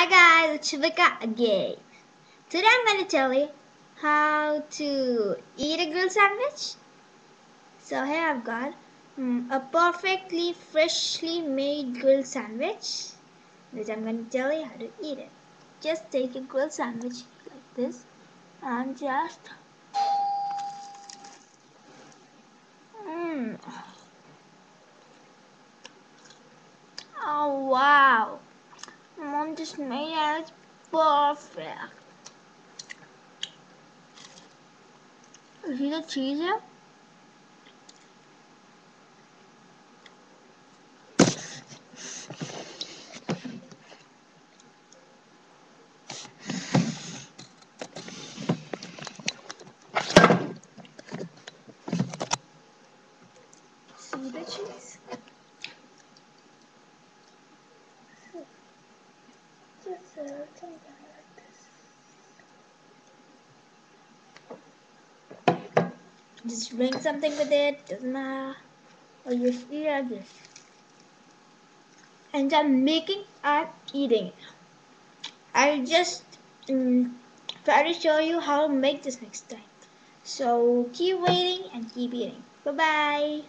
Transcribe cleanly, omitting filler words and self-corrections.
Hi guys, it's Shivika again. Today I'm going to tell you how to eat a grilled sandwich. So here I've got a perfectly freshly made grilled sandwich, which I'm going to tell you how to eat it. Just take a grilled sandwich like this and just oh wow, Mom just made it. It's perfect. See the cheese here? See the cheese? Just something like this. Just bring something with it, doesn't matter. Or just eat like this. And I'm making and eating it. I just try to show you how to make this next time. So keep waiting and keep eating. Bye bye.